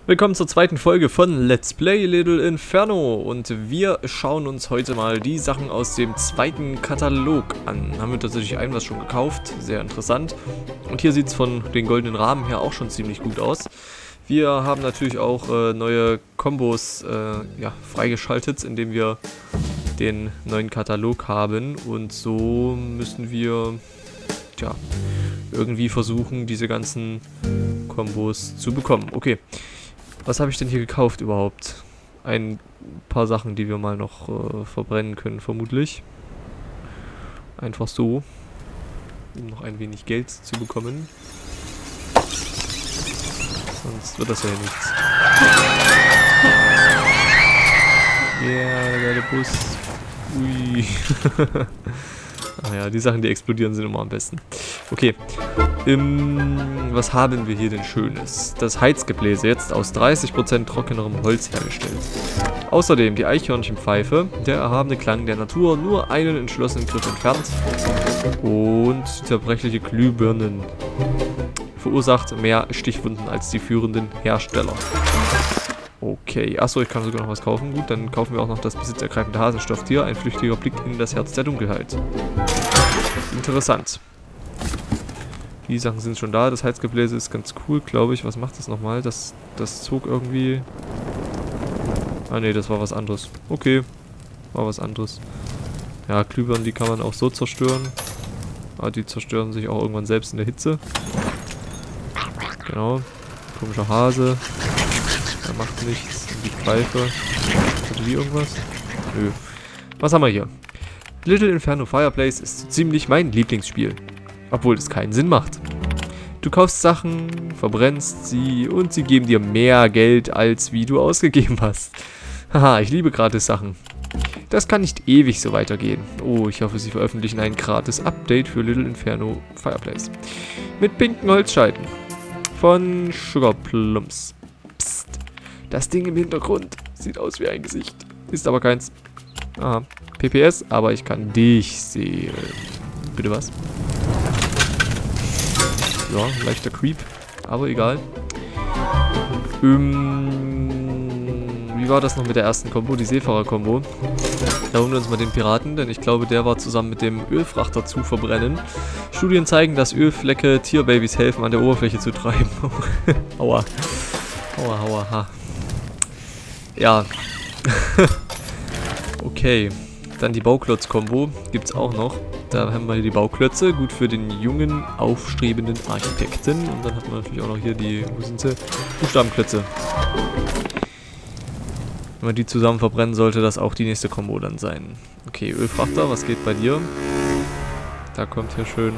Willkommen zur zweiten Folge von Let's Play Little Inferno und wir schauen uns heute mal die Sachen aus dem zweiten Katalog an. Haben wir tatsächlich ein was schon gekauft, sehr interessant. Und hier sieht es von den goldenen Rahmen her auch schon ziemlich gut aus. Wir haben natürlich auch neue Kombos freigeschaltet, indem wir den neuen Katalog haben. Und so müssen wir irgendwie versuchen, diese ganzen Kombos zu bekommen. Okay. Was habe ich denn hier gekauft überhaupt? Ein paar Sachen, die wir mal noch verbrennen können, vermutlich. Einfach so. Um noch ein wenig Geld zu bekommen. Sonst wird das ja nichts. Ja, der geile Bus. Ui. Ach ja, die Sachen, die explodieren, sind immer am besten. Okay. Was haben wir hier denn Schönes? Das Heizgebläse, jetzt aus 30% trockenerem Holz hergestellt. Außerdem die Eichhörnchenpfeife, der erhabene Klang der Natur, nur einen entschlossenen Griff entfernt. Und zerbrechliche Glühbirnen. Verursacht mehr Stichwunden als die führenden Hersteller. Okay, achso, ich kann sogar noch was kaufen. Gut, dann kaufen wir auch noch das besitzergreifende Hasenstofftier. Ein flüchtiger Blick in das Herz der Dunkelheit. Interessant. Die Sachen sind schon da. Das Heizgebläse ist ganz cool, glaube ich. Was macht das nochmal? Das zog irgendwie... Ah ne, das war was anderes. Okay, war was anderes. Ja, Glühbirnen, die kann man auch so zerstören. Aber die zerstören sich auch irgendwann selbst in der Hitze. Genau. Komischer Hase. Der macht nichts. Und die Pfeife. Hatte die irgendwas? Nö. Was haben wir hier? Little Inferno Fireplace ist so ziemlich mein Lieblingsspiel. Obwohl es keinen Sinn macht. Du kaufst Sachen, verbrennst sie und sie geben dir mehr Geld, als wie du ausgegeben hast. Haha, ich liebe gratis Sachen. Das kann nicht ewig so weitergehen. Oh, ich hoffe, sie veröffentlichen ein gratis Update für Little Inferno Fireplace. Mit pinken Holzscheiten. Von Sugar Plums. Psst. Das Ding im Hintergrund sieht aus wie ein Gesicht. Ist aber keins. Aha. PPS, aber ich kann dich sehen. Bitte was? Ja, leichter Creep. Aber egal. Wie war das noch mit der ersten Combo? Die Seefahrer-Kombo. Da holen wir uns mal den Piraten, denn ich glaube, der war zusammen mit dem Ölfrachter zu verbrennen. Studien zeigen, dass Ölflecke Tierbabys helfen, an der Oberfläche zu treiben. Aua. Aua, aua, ha. Ja. Okay. Dann die Bauklotz-Kombo. Gibt es auch noch. Da haben wir hier die Bauklötze. Gut für den jungen, aufstrebenden Architekten. Und dann hat man natürlich auch noch hier die, wo sind sie? Buchstabenklötze. Wenn man die zusammen verbrennen, sollte das auch die nächste Kombo dann sein. Okay, Ölfrachter, was geht bei dir? Da kommt hier schön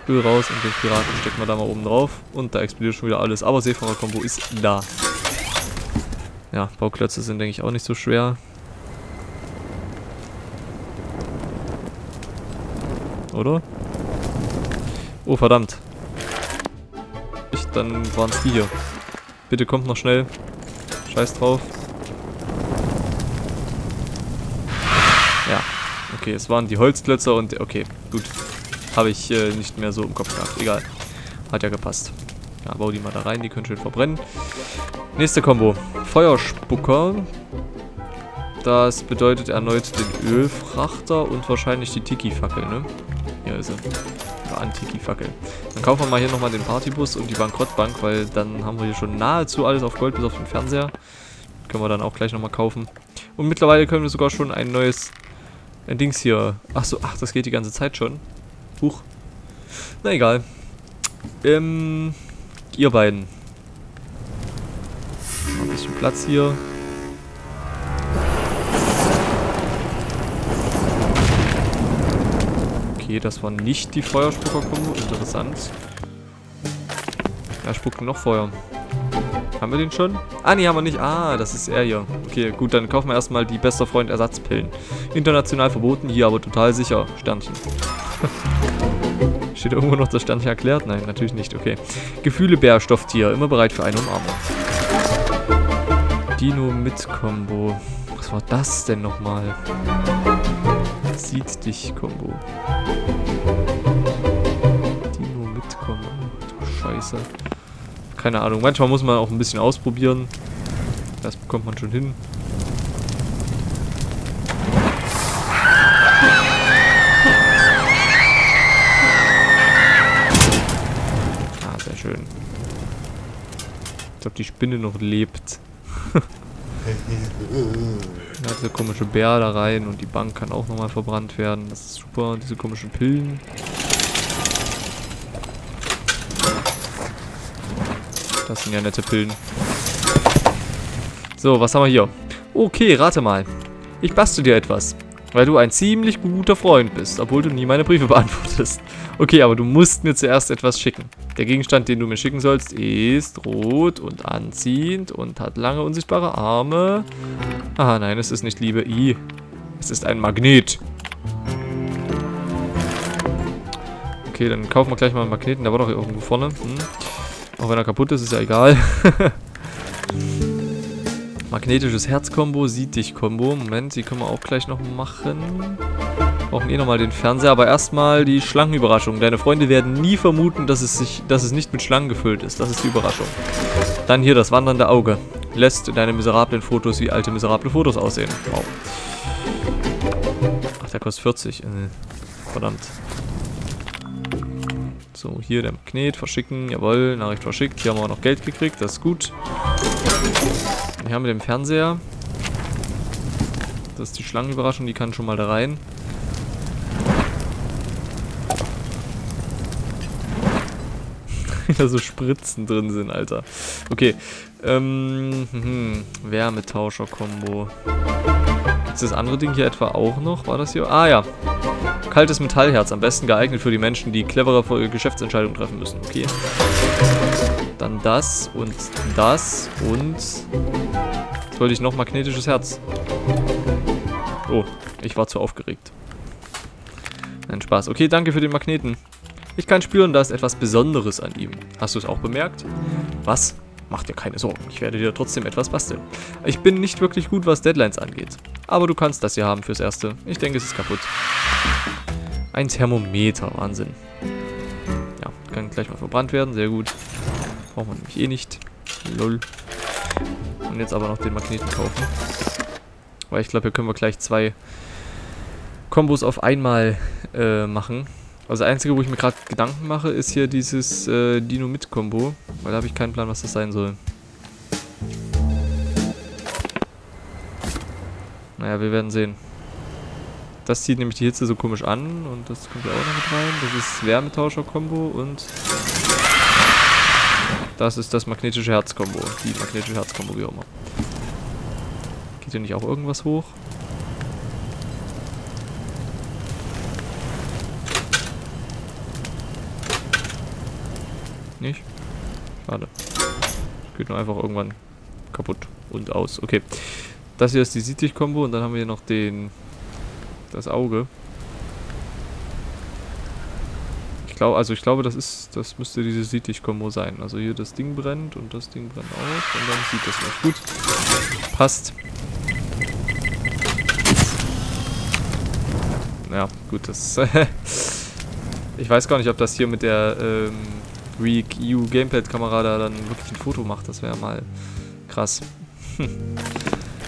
Öl raus und den Piraten stecken wir da mal oben drauf. Und da explodiert schon wieder alles. Aber Seefahrer-Kombo ist da. Ja, Bauklötze sind, denke ich, auch nicht so schwer. Oder? Oh, verdammt. Dann waren es die hier. Bitte kommt noch schnell. Scheiß drauf. Ja. Okay, es waren die Holzklötzer und... Okay, gut. Habe ich nicht mehr so im Kopf gehabt. Egal. Hat ja gepasst. Ja, bau die mal da rein. Die können schön verbrennen. Nächste Kombo. Feuerspucker. Das bedeutet erneut den Ölfrachter und wahrscheinlich die Tiki-Fackel, ne? Hier ist er. Ja, Antiki-Fackel. Dann kaufen wir mal hier nochmal den Partybus und die Bankrottbank, weil dann haben wir hier schon nahezu alles auf Gold bis auf den Fernseher. Können wir dann auch gleich nochmal kaufen. Und mittlerweile können wir sogar schon ein neues... Ein Dings hier... Achso, ach, das geht die ganze Zeit schon. Huch. Na egal. Ihr beiden. Mal ein bisschen Platz hier. Okay, das war nicht die Feuerspucker-Kombo. Interessant. Ja, spucken noch Feuer. Haben wir den schon? Ah, nee, haben wir nicht. Ah, das ist er hier. Okay, gut, dann kaufen wir erstmal die bester Freund Ersatzpillen. International verboten, hier aber total sicher. Sternchen. Steht irgendwo noch das Sternchen erklärt? Nein, natürlich nicht. Okay. Gefühle-Bär-Stofftier. Immer bereit für eine Umarmung. Dino-Mit-Kombo. Was war das denn nochmal? Sieht dich Kombo. Dino mit Kombo. Du Scheiße. Keine Ahnung. Manchmal muss man auch ein bisschen ausprobieren. Das bekommt man schon hin. Ah, sehr schön. Ich glaube, die Spinne noch lebt. Da hat dieser komische Bär da rein und die Bank kann auch nochmal verbrannt werden. Das ist super. Diese komischen Pillen. Das sind ja nette Pillen. So, was haben wir hier? Okay, rate mal. Ich bastel dir etwas, weil du ein ziemlich guter Freund bist, obwohl du nie meine Briefe beantwortest. Okay, aber du musst mir zuerst etwas schicken. Der Gegenstand, den du mir schicken sollst, ist rot und anziehend und hat lange unsichtbare Arme. Ah, nein, es ist nicht Liebe. Es ist ein Magnet. Okay, dann kaufen wir gleich mal einen Magneten. Der war doch hier irgendwo vorne. Auch wenn er kaputt ist, ist ja egal. Magnetisches Herz-Kombo, Sieg-Dich-Kombo. Moment, die können wir auch gleich noch machen. Brauchen eh nochmal den Fernseher, aber erstmal die Schlangenüberraschung. Deine Freunde werden nie vermuten, dass es nicht mit Schlangen gefüllt ist. Das ist die Überraschung. Dann hier das wandernde Auge. Lässt deine miserablen Fotos wie alte miserable Fotos aussehen. Wow. Ach, der kostet 40. Verdammt. So, hier der Magnet, verschicken, jawohl, Nachricht verschickt. Hier haben wir auch noch Geld gekriegt, das ist gut. Und hier haben wir den Fernseher. Das ist die Schlangenüberraschung, die kann schon mal da rein. Da so Spritzen drin sind, Alter. Okay. Wärmetauscher-Kombo. Gibt es das andere Ding hier etwa auch noch? War das hier? Ah ja. Kaltes Metallherz. Am besten geeignet für die Menschen, die clevere Geschäftsentscheidungen treffen müssen. Okay. Dann das und das und... Jetzt wollte ich noch magnetisches Herz. Oh, ich war zu aufgeregt. Nein, Spaß. Okay, danke für den Magneten. Ich kann spüren, da ist etwas Besonderes an ihm. Hast du es auch bemerkt? Was? Mach dir keine Sorgen. Ich werde dir trotzdem etwas basteln. Ich bin nicht wirklich gut, was Deadlines angeht. Aber du kannst das hier haben fürs Erste. Ich denke, es ist kaputt. Ein Thermometer. Wahnsinn. Ja, kann gleich mal verbrannt werden. Sehr gut. Brauchen wir nämlich eh nicht. Lol. Und jetzt aber noch den Magneten kaufen. Weil ich glaube, hier können wir gleich 2 Kombos auf einmal machen. Also das Einzige, wo ich mir gerade Gedanken mache, ist hier dieses Dino-Mit-Kombo. Weil da habe ich keinen Plan, was das sein soll. Naja, wir werden sehen. Das zieht nämlich die Hitze so komisch an. Und das kommt ja auch noch mit rein. Das ist Wärmetauscher-Kombo und... Das ist das magnetische Herz-Kombo. Die magnetische Herz-Kombo, wie auch immer. Geht hier nicht auch irgendwas hoch? Nicht? Schade. Geht nur einfach irgendwann kaputt und aus. Okay. Das hier ist die Sieg-Dich-Kombo und dann haben wir hier noch das Auge. Ich glaube, das müsste diese Sieg-Dich-Kombo sein. Also hier das Ding brennt und das Ding brennt aus und dann sieht das noch gut. Passt. Ja, gut, das ich weiß gar nicht, ob das hier mit der Weak EU Gamepad-Kamera da dann wirklich ein Foto macht. Das wäre mal krass.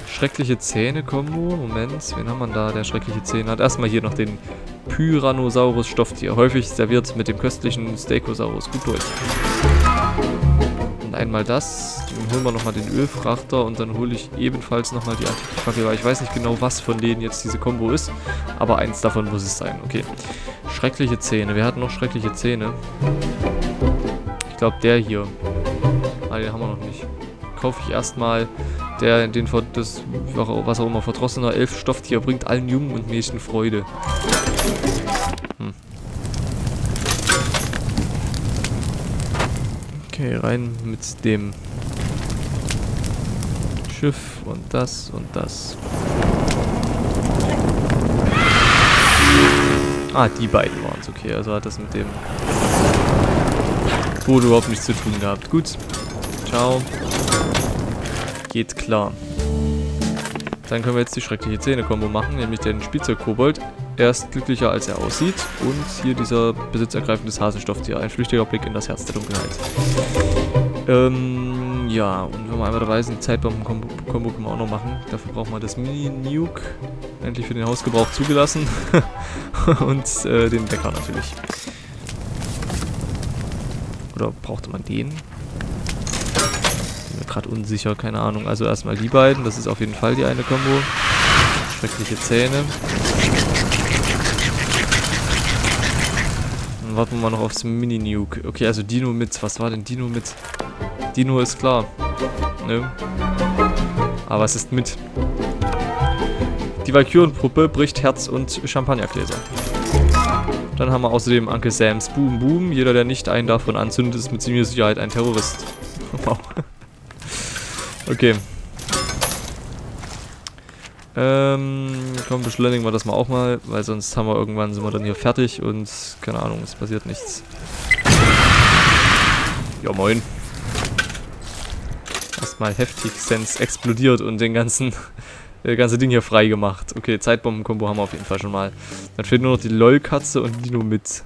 Schreckliche Zähne-Kombo. Moment, wen haben wir da, der schreckliche Zähne hat? Erstmal hier noch den Tyrannosaurus Stofftier. Häufig serviert mit dem köstlichen Stegosaurus. Gut durch. Und einmal das. Dann holen wir nochmal den Ölfrachter und dann hole ich ebenfalls nochmal die Antikfackel, weil ich weiß nicht genau, was von denen jetzt diese Kombo ist. Aber eins davon muss es sein. Okay. Schreckliche Zähne. Wer hat noch schreckliche Zähne? Ich glaube, der hier. Ah, den haben wir noch nicht. Kaufe ich erstmal. Was auch immer, verdrossener Elf-Stofftier bringt allen Jungen und Mädchen Freude. Okay, rein mit dem Schiff und das und das. Ah, die beiden waren es. Okay, also hat das mit dem Boot überhaupt nichts zu tun gehabt. Gut. Ciao. Geht klar. Dann können wir jetzt die schreckliche Zähne-Kombo machen, nämlich den Spielzeug-Kobold. Er ist glücklicher, als er aussieht. Und hier dieser besitzergreifendes Hasenstofftier. Ein flüchtiger Blick in das Herz der Dunkelheit. Ja, und wenn wir einmal dabei sind, die Zeitbomben-Kombo können wir auch noch machen. Dafür brauchen wir das Mini-Nuke. Endlich für den Hausgebrauch zugelassen. Und den Wecker natürlich. Oder brauchte man den? Bin mir gerade unsicher, keine Ahnung. Also erstmal die beiden, das ist auf jeden Fall die eine Kombo. Schreckliche Zähne. Dann warten wir mal noch aufs Mini-Nuke. Okay, also Dino mit. Was war denn Dino mit? Dino ist klar. Ne? Aber es ist mit. Die Valkyrenpuppe bricht Herz- und Champagnergläser. Dann haben wir außerdem Uncle Sam's Boom Boom. Jeder, der nicht einen davon anzündet, ist mit ziemlicher Sicherheit ein Terrorist. Wow. Okay. Komm, beschleunigen wir das mal auch mal, weil sonst haben wir irgendwann, sind wir dann hier fertig und keine Ahnung, es passiert nichts. Ja, moin. Erstmal heftig Sense explodiert und das ganze Ding hier frei gemacht. Okay, Zeitbomben-Kombo haben wir auf jeden Fall schon mal. Dann fehlt nur noch die LOL-Katze und Dino mit.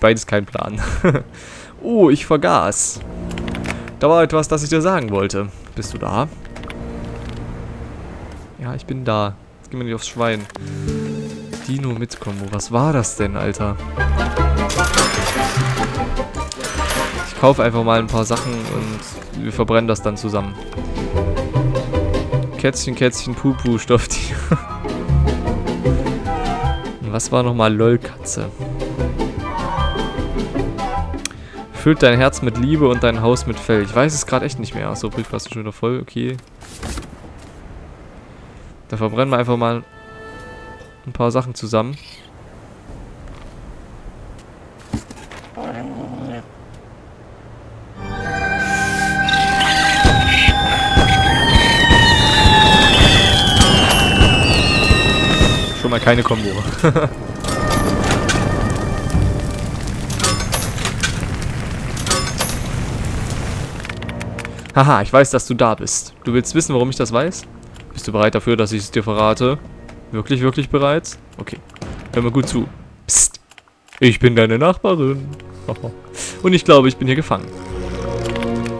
Beides kein Plan. Oh, ich vergaß. Da war etwas, das ich dir sagen wollte. Bist du da? Ja, ich bin da. Jetzt gehen wir nicht aufs Schwein. Dino mit Kombo. Was war das denn, Alter? Ich kaufe einfach mal ein paar Sachen und wir verbrennen das dann zusammen. Kätzchen, Kätzchen, Pupu, Stofftier. Was war nochmal LOL-Katze? Füllt dein Herz mit Liebe und dein Haus mit Fell. Ich weiß es gerade echt nicht mehr. Achso, Briefkasten schon wieder voll. Okay. Da verbrennen wir einfach mal ein paar Sachen zusammen. Schon mal keine Kombo. Haha, ich weiß, dass du da bist. Du willst wissen, warum ich das weiß? Bist du bereit dafür, dass ich es dir verrate? Wirklich, wirklich bereit? Okay. Hör mir gut zu. Psst. Ich bin deine Nachbarin. Und ich glaube, ich bin hier gefangen.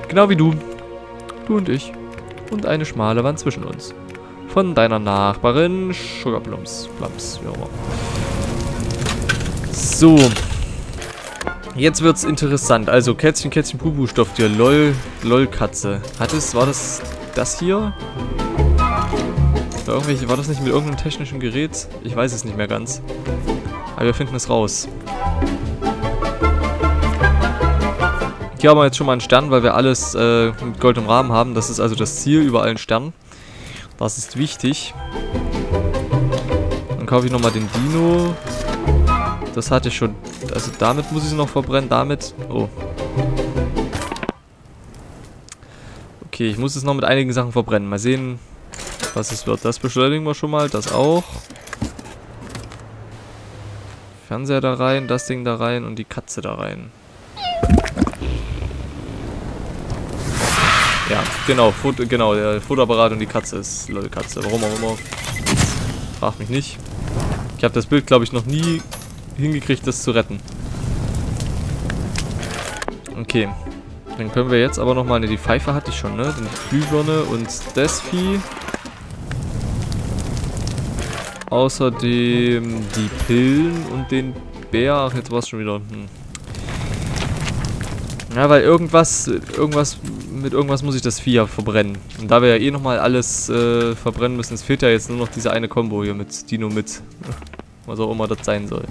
Genau wie du. Du und ich. Und eine schmale Wand zwischen uns. Von deiner Nachbarin Sugarplums. Plums, wie auch immer. So. Jetzt wird's interessant. Also Kätzchen, Kätzchen, Pupu, Stofftier. LOL, LOL-Katze. War das hier? War das nicht mit irgendeinem technischen Gerät? Ich weiß es nicht mehr ganz. Aber wir finden es raus. Hier haben wir jetzt schon mal einen Stern, weil wir alles mit Gold im Rahmen haben. Das ist also das Ziel, überall einen Stern. Das ist wichtig. Dann kaufe ich nochmal den Dino. Das hatte ich schon. Also damit muss ich sie noch verbrennen. Damit. Oh. Okay, ich muss es noch mit einigen Sachen verbrennen. Mal sehen, was es wird. Das beschleunigen wir schon mal. Das auch. Fernseher da rein, das Ding da rein und die Katze da rein. Ja, genau, der Fotoapparat und die Katze ist LOL-Katze. Warum auch immer. Frag mich nicht. Ich habe das Bild, glaube ich, noch nie hingekriegt, das zu retten. Okay. Dann können wir jetzt aber nochmal, ne, die Pfeife hatte ich schon, ne? Die Glühbirne und das Vieh. Außerdem die Pillen und den Bär. Ach, jetzt war es schon wieder. Ja, weil mit irgendwas muss ich das Vieh ja verbrennen. Und da wir ja eh nochmal alles verbrennen müssen, es fehlt ja jetzt nur noch diese eine Kombo hier mit Dino mit. Was auch immer das sein soll.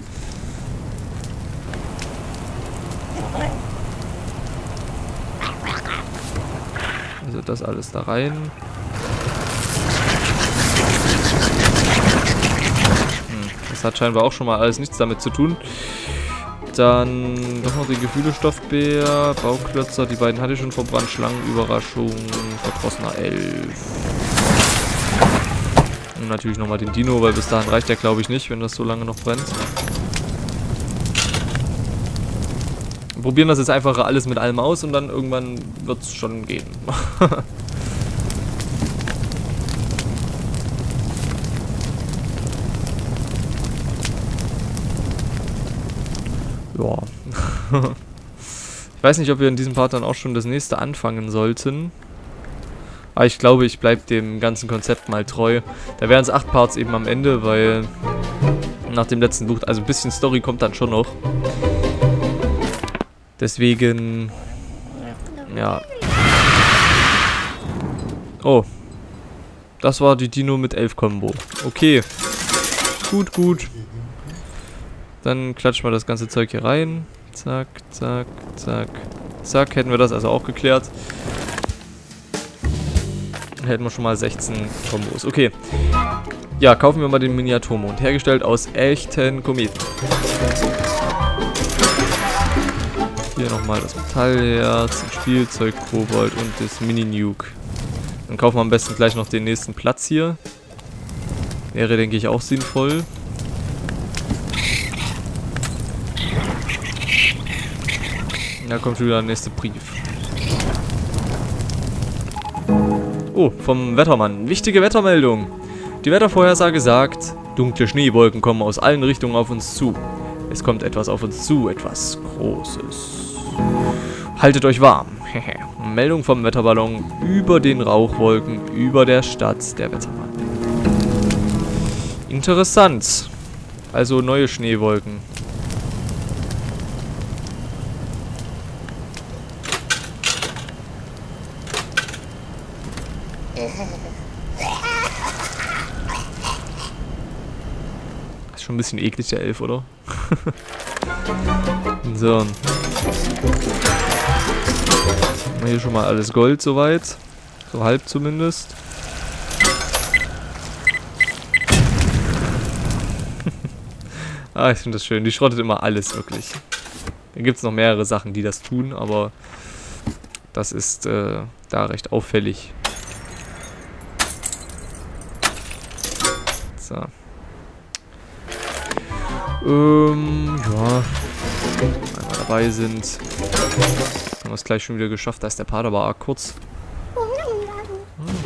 Also das alles da rein. Das hat scheinbar auch schon mal alles nichts damit zu tun. Dann doch noch die Gefühle-Stoffbär, Bauklötzer, die beiden hatte ich schon verbrannt, Schlangenüberraschung, verdrossener Elf. Und natürlich nochmal den Dino, weil bis dahin reicht der, glaube ich, nicht, wenn das so lange noch brennt. Wir probieren das jetzt einfach alles mit allem aus und dann irgendwann wird es schon gehen. Ja. Ich weiß nicht, ob wir in diesem Part dann auch schon das nächste anfangen sollten. Aber ich glaube, ich bleibe dem ganzen Konzept mal treu. Da wären es 8 Parts eben am Ende, weil nach dem letzten Buch, also ein bisschen Story kommt dann schon noch. Deswegen, ja. Oh. Das war die Dino mit 11 Combo. Okay. Gut, gut. Dann klatschen wir das ganze Zeug hier rein. Zack, zack, zack, zack. Hätten wir das also auch geklärt. Hätten wir schon mal 16 Kombos. Okay. Ja, kaufen wir mal den Miniaturmond. Hergestellt aus echten Kometen. Hier nochmal das Metallherz, den Spielzeug Kobold und das Mini-Nuke. Dann kaufen wir am besten gleich noch den nächsten Platz hier. Wäre, denke ich, auch sinnvoll. Da kommt schon wieder der nächste Brief. Oh, vom Wettermann. Wichtige Wettermeldung. Die Wettervorhersage sagt, dunkle Schneewolken kommen aus allen Richtungen auf uns zu. Es kommt etwas auf uns zu, etwas Großes. Haltet euch warm. Meldung vom Wetterballon über den Rauchwolken über der Stadt, der Wettermann. Interessant. Also neue Schneewolken. Ist schon ein bisschen eklig, der Elf, oder? So. Haben wir hier schon mal alles Gold soweit. So halb zumindest. Ah, ich finde das schön. Die schrottet immer alles, wirklich. Da gibt es noch mehrere Sachen, die das tun, aber das ist da recht auffällig. So. Ja. Wenn wir dabei sind. Haben wir es gleich schon wieder geschafft. Da ist der Part aber arg kurz.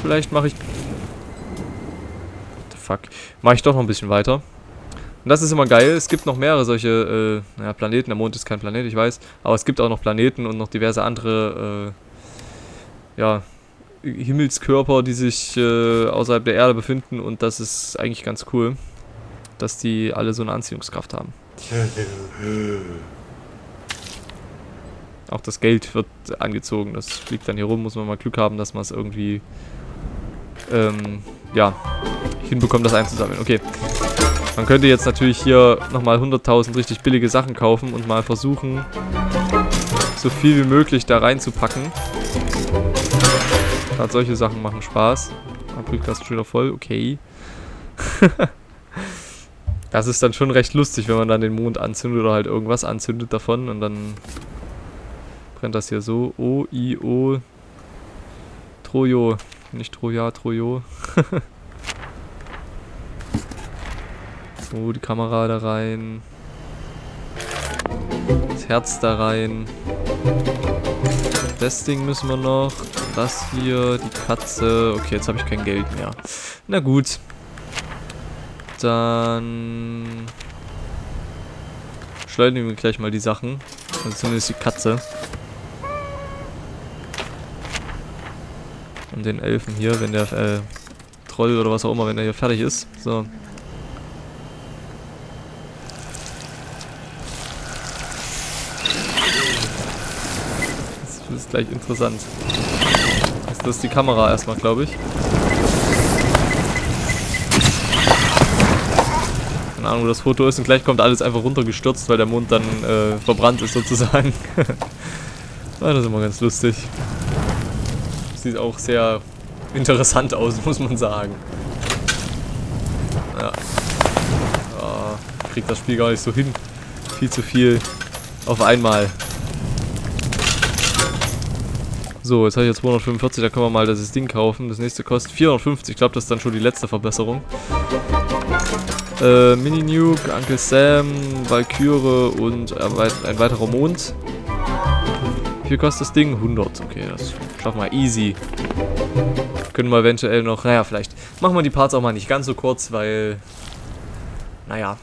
Vielleicht mache ich... What the fuck? Mache ich doch noch ein bisschen weiter. Und das ist immer geil. Es gibt noch mehrere solche ja, Planeten. Der Mond ist kein Planet, ich weiß. Aber es gibt auch noch Planeten und noch diverse andere ja, Himmelskörper, die sich außerhalb der Erde befinden. Und das ist eigentlich ganz cool, dass die alle so eine Anziehungskraft haben. Auch das Geld wird angezogen. Das fliegt dann hier rum. Muss man mal Glück haben, dass man es irgendwie ja, hinbekommt, das einzusammeln. Okay. Man könnte jetzt natürlich hier nochmal 100.000 richtig billige Sachen kaufen und mal versuchen, so viel wie möglich da reinzupacken. Gerade solche Sachen machen Spaß. Aprikast schon wieder voll, okay. Das ist dann schon recht lustig, wenn man dann den Mond anzündet oder halt irgendwas anzündet davon und dann brennt das hier so. O, I, O. Trojo. Nicht Troja, Trojo. So, die Kamera da rein. Das Herz da rein. Das Ding müssen wir noch. Das hier, die Katze. Okay, jetzt habe ich kein Geld mehr. Na gut. Dann schleudern wir gleich mal die Sachen. Also zumindest die Katze. Und den Elfen hier, wenn der Troll oder was auch immer, wenn der hier fertig ist. So. Das ist gleich interessant. Das ist die Kamera erstmal, glaube ich. Keine Ahnung, wo das Foto ist und gleich kommt alles einfach runtergestürzt, weil der Mond dann verbrannt ist sozusagen. Ja, das ist immer ganz lustig. Sieht auch sehr interessant aus, muss man sagen. Ja. Kriegt das Spiel gar nicht so hin. Viel zu viel auf einmal. So, jetzt habe ich jetzt 245, da können wir mal das Ding kaufen. Das nächste kostet 450, ich glaube, das ist dann schon die letzte Verbesserung. Mini-Nuke, Uncle Sam, Valkyrie und ein weiterer Mond. Wie viel kostet das Ding? 100, okay, das schaffen wir easy. Können wir eventuell noch, naja, vielleicht machen wir die Parts auch mal nicht ganz so kurz, weil, naja,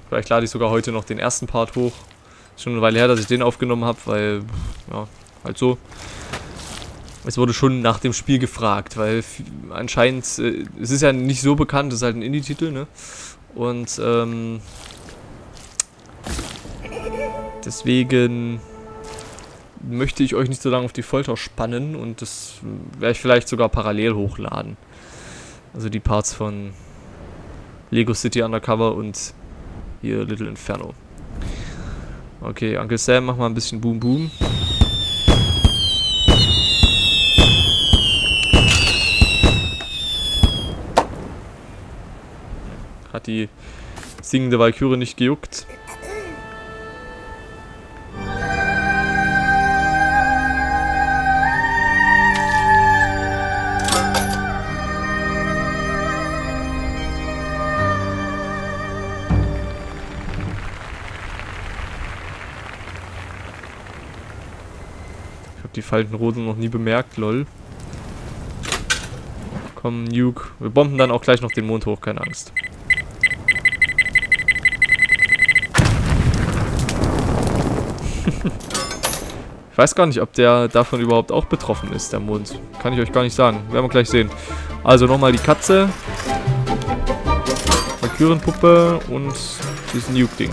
vielleicht lade ich sogar heute noch den ersten Part hoch. Schon eine Weile her, dass ich den aufgenommen habe, weil, ja, halt so. Es wurde schon nach dem Spiel gefragt, weil anscheinend, es ist ja nicht so bekannt, es ist halt ein Indie-Titel, ne? Und, deswegen möchte ich euch nicht so lange auf die Folter spannen und das werde ich vielleicht sogar parallel hochladen. Also die Parts von Lego City Undercover und hier Little Inferno. Okay, Uncle Sam, mach mal ein bisschen Boom Boom. Hat die singende Walküre nicht gejuckt. Ich habe die Faltenrodung noch nie bemerkt, lol. Komm, Nuke. Wir bomben dann auch gleich noch den Mond hoch, keine Angst. Ich weiß gar nicht, ob der davon überhaupt auch betroffen ist, der Mond. Kann ich euch gar nicht sagen. Werden wir gleich sehen. Also nochmal die Katze. Valkyrenpuppe und dieses Nuke-Ding.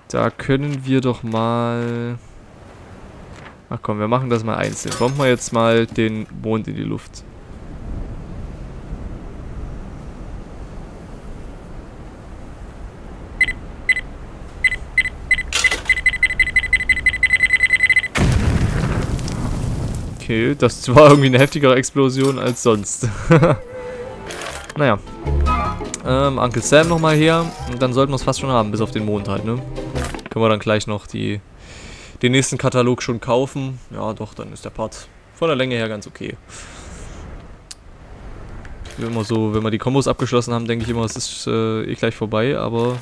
Da können wir doch mal... Ach komm, wir machen das mal einzeln. Bomben wir jetzt mal den Mond in die Luft. Okay, das war irgendwie eine heftigere Explosion als sonst. Naja. Uncle Sam nochmal her. Und dann sollten wir es fast schon haben, bis auf den Mond halt, ne? Können wir dann gleich noch den nächsten Katalog schon kaufen. Ja, doch, dann ist der Part von der Länge her ganz okay. Wie immer so, wenn wir die Kombos abgeschlossen haben, denke ich immer, es ist eh gleich vorbei, aber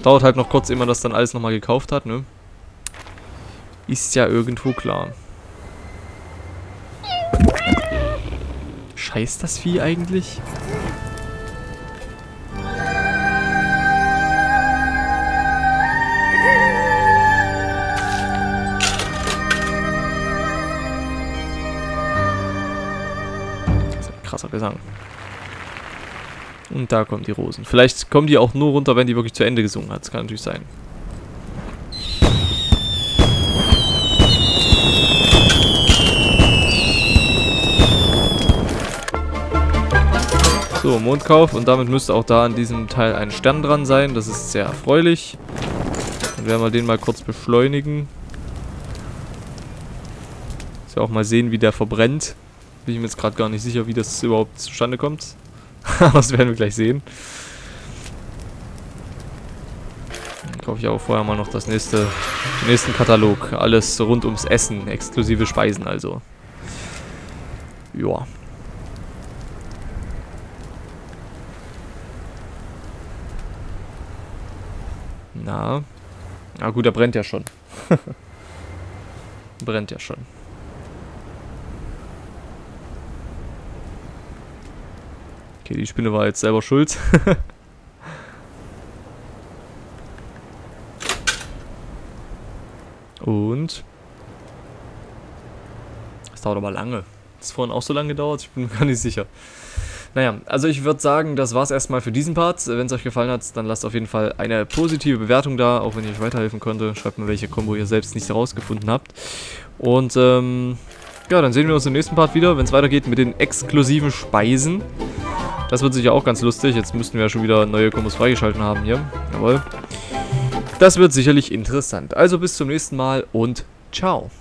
dauert halt noch kurz, ehe man das dann alles nochmal gekauft hat, ne? Ist ja irgendwo klar. Scheißt das Vieh eigentlich? Krasser Gesang. Und da kommen die Rosen. Vielleicht kommen die auch nur runter, wenn die wirklich zu Ende gesungen hat. Das kann natürlich sein. So, Mondkauf. Und damit müsste auch da an diesem Teil ein Stern dran sein. Das ist sehr erfreulich. Dann werden wir den mal kurz beschleunigen. Dass wir auch mal sehen, wie der verbrennt. Bin ich mir jetzt gerade gar nicht sicher, wie das überhaupt zustande kommt. Das werden wir gleich sehen. Dann kaufe ich auch vorher mal noch den nächsten Katalog. Alles rund ums Essen, exklusive Speisen also. Joa. Na. Na gut, der brennt ja schon. Brennt ja schon. Okay, die Spinne war jetzt selber schuld. Und das dauert aber lange. Das vorhin auch so lange gedauert? Ich bin mir gar nicht sicher. Naja, also ich würde sagen, das war's erstmal für diesen Part. Wenn es euch gefallen hat, dann lasst auf jeden Fall eine positive Bewertung da, auch wenn ich euch weiterhelfen konnte. Schreibt mir, welche Kombo ihr selbst nicht herausgefunden habt. Und ja, dann sehen wir uns im nächsten Part wieder, wenn es weitergeht mit den exklusiven Speisen. Das wird sicher auch ganz lustig. Jetzt müssten wir ja schon wieder neue Kombos freigeschalten haben hier. Jawohl. Das wird sicherlich interessant. Also bis zum nächsten Mal und ciao.